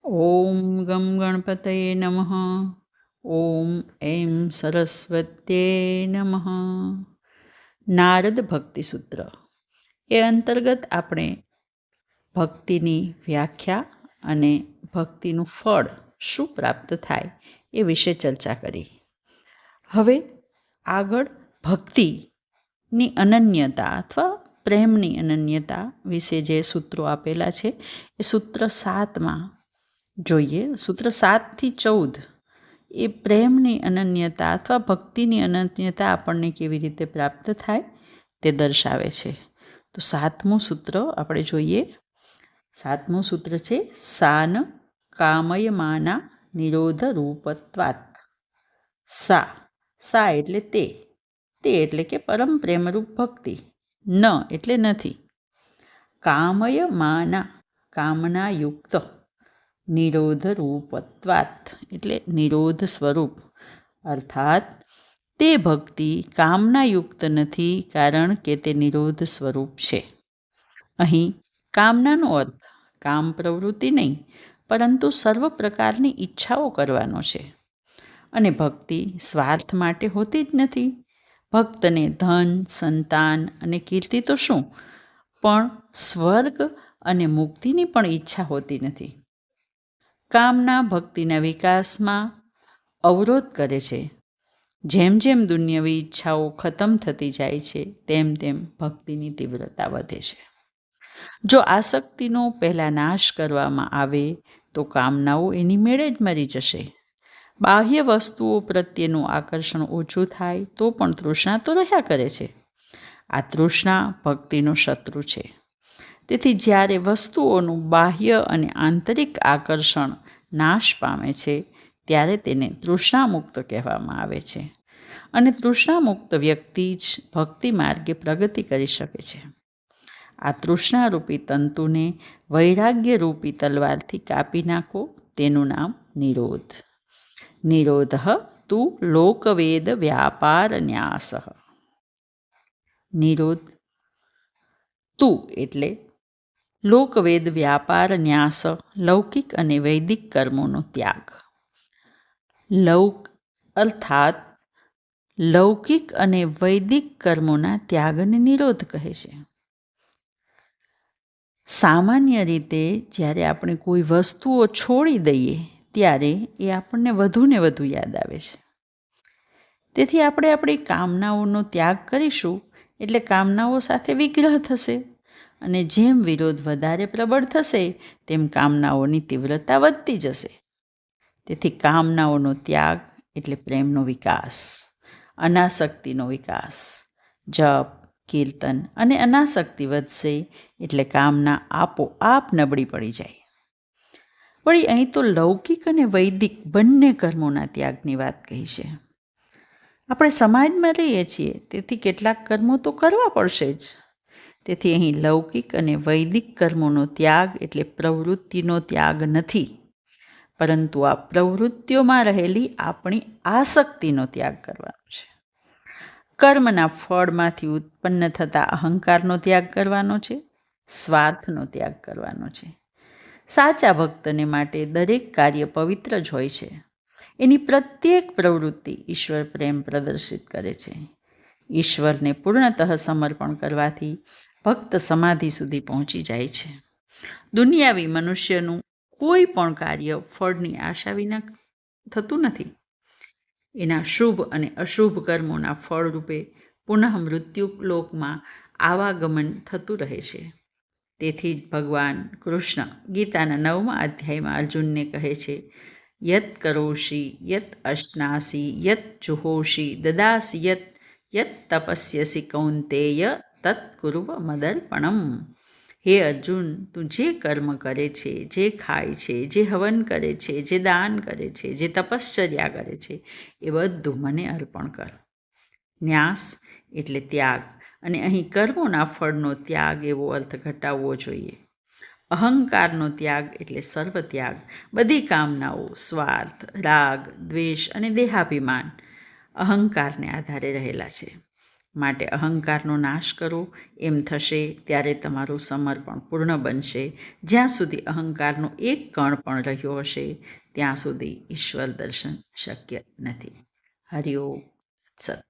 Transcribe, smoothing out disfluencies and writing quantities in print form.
ઓમ ગમ ગણપતયે નમઃ. ઓમ એમ સરસ્વત્યે નમઃ. નારદ ભક્તિ સૂત્ર એ અંતર્ગત આપણે ભક્તિની વ્યાખ્યા અને ભક્તિનું ફળ શું પ્રાપ્ત થાય એ વિશે ચર્ચા કરી. હવે આગળ ભક્તિની અનન્યતા અથવા પ્રેમની અનન્યતા વિશે જે સૂત્રો આપેલા છે એ સૂત્ર 7માં જોઈએ. સૂત્ર 7થી 14 એ પ્રેમની અનન્યતા અથવા ભક્તિની અનન્યતા આપણને કેવી રીતે પ્રાપ્ત થાય તે દર્શાવે છે. તો 7મું સૂત્ર આપણે જોઈએ. 7મું સૂત્ર છે સાન કામયમાના નિરોધ રૂપત્વાત. સા એટલે તે એટલે કે પરમ પ્રેમરૂપ ભક્તિ. ન એટલે નથી. કામયમાના કામનાયુક્ત. નિરોધ રૂપત્વાત એટલે નિરોધ સ્વરૂપ, અર્થાત તે ભક્તિ કામનાયુક્ત નથી, કારણ કે તે નિરોધ સ્વરૂપ છે. અહીં કામનાનો અર્થ કામ પ્રવૃત્તિ નહીં, પરંતુ સર્વ પ્રકારની ઈચ્છાઓ કરવાનો છે. અને ભક્તિ સ્વાર્થ માટે હોતી જ નથી. ભક્તને ધન, સંતાન અને કીર્તિ તો શું, પણ સ્વર્ગ અને મુક્તિની પણ ઈચ્છા હોતી નથી. કામના ભક્તિના વિકાસમાં અવરોધ કરે છે. જેમ જેમ દુન્યવી ઈચ્છાઓ ખતમ થતી જાય છે, તેમ તેમ ભક્તિની તીવ્રતા વધે છે. જો આસક્તિનો પહેલાં નાશ કરવામાં આવે તો કામનાઓ એની મેળે જ મરી જશે. બાહ્ય વસ્તુઓ પ્રત્યેનું આકર્ષણ ઓછું થાય તો પણ તૃષ્ણા તો રહ્યા કરે છે. આ તૃષ્ણા ભક્તિનો શત્રુ છે. તેથી જ્યારે વસ્તુઓનું બાહ્ય અને આંતરિક આકર્ષણ નાશ પામે છે, ત્યારે તેને તૃષ્ણામુક્ત કહેવામાં આવે છે. અને તૃષ્ણામુક્ત વ્યક્તિ જ ભક્તિ માર્ગે પ્રગતિ કરી શકે છે. આ તૃષ્ણારૂપી તંતુને વૈરાગ્યરૂપી તલવારથી કાપી નાખો, તેનું નામ નિરોધ. નિરોધ તું લોકવેદ વ્યાપાર ન્યાસ. નિરોધ તું એટલે લોકવેદ વ્યાપાર ન્યાસ, લૌકિક અને વૈદિક કર્મોનો ત્યાગ. અર્થાત લૌકિક અને વૈદિક કર્મોના ત્યાગને નિરોધ કહે છે. સામાન્ય રીતે જ્યારે આપણે કોઈ વસ્તુઓ છોડી દઈએ ત્યારે એ આપણને વધુ ને વધુ યાદ આવે છે. તેથી આપણે આપણી કામનાઓનો ત્યાગ કરીશું એટલે કામનાઓ સાથે વિગ્રહ થશે, અને જેમ વિરોધ વધારે પ્રબળ થશે તેમ કામનાઓની તીવ્રતા વધતી જશે. તેથી કામનાઓનો ત્યાગ એટલે પ્રેમનો વિકાસ, અનાસક્તિનો વિકાસ. જપ, કીર્તન અને અનાસક્તિ વધશે એટલે કામના આપોઆપ નબળી પડી જાય. વળી અહીં તો લૌકિક અને વૈદિક બંને કર્મોના ત્યાગની વાત કહી છે. આપણે સમાજમાં રહીએ છીએ, તેથી કેટલાક કર્મો તો કરવા પડશે જ. તેથી અહીં લૌકિક અને વૈદિક કર્મોનો ત્યાગ એટલે પ્રવૃત્તિનો ત્યાગ નથી, પરંતુ આ પ્રવૃત્તિઓમાં રહેલી આપણી આસક્તિનો ત્યાગ કરવાનો છે. કર્મના ફળમાંથી ઉત્પન્ન થતા અહંકારનો ત્યાગ કરવાનો છે, સ્વાર્થનો ત્યાગ કરવાનો છે. સાચા ભક્તને માટે દરેક કાર્ય પવિત્ર જ હોય છે. એની પ્રત્યેક પ્રવૃત્તિ ઈશ્વર પ્રેમ પ્રદર્શિત કરે છે. ઈશ્વરને પૂર્ણતઃ સમર્પણ કરવાથી ભક્ત સમાધિ સુધી પહોંચી જાય છે. દુનિયાવી મનુષ્યનું કોઈ પણ કાર્ય ફળની આશા વિના થતું નથી. એના શુભ અને અશુભ કર્મોના ફળરૂપે પુનઃ મૃત્યુલોકમાં આવાગમન થતું રહે છે. તેથી જ ભગવાન કૃષ્ણ ગીતાના 9મા અધ્યાયમાં અર્જુનને કહે છે, યત કરોષિ યત અશ્નાસી યત જુહોષિ દદાસી યત તપસ્યસી કૌંતેય તત્ કુર્વ મદર્પણમ. હે અર્જુન, તું જે કર્મ કરે છે, જે ખાય છે, જે હવન કરે છે, જે દાન કરે છે, જે તપશ્ચર્યા કરે છે, એ બધું મને અર્પણ કર. ન્યાસ એટલે ત્યાગ, અને અહીં કર્મોના ફળનો ત્યાગ એવો અર્થ ઘટાડવો જોઈએ. અહંકારનો ત્યાગ એટલે સર્વ ત્યાગ. બધી કામનાઓ, સ્વાર્થ, રાગ, દ્વેષ અને દેહાભિમાન અહંકારને આધારે રહેલા છે. માટે અહંકારનો નાશ કરો. એમ થશે ત્યારે તમારું સમર્પણ પૂર્ણ બનશે. જ્યાં સુધી અહંકારનો એક કણ પણ રહ્યો હશે ત્યાં સુધી ઈશ્વર દર્શન શક્ય નથી. હરિ ઓમ સત.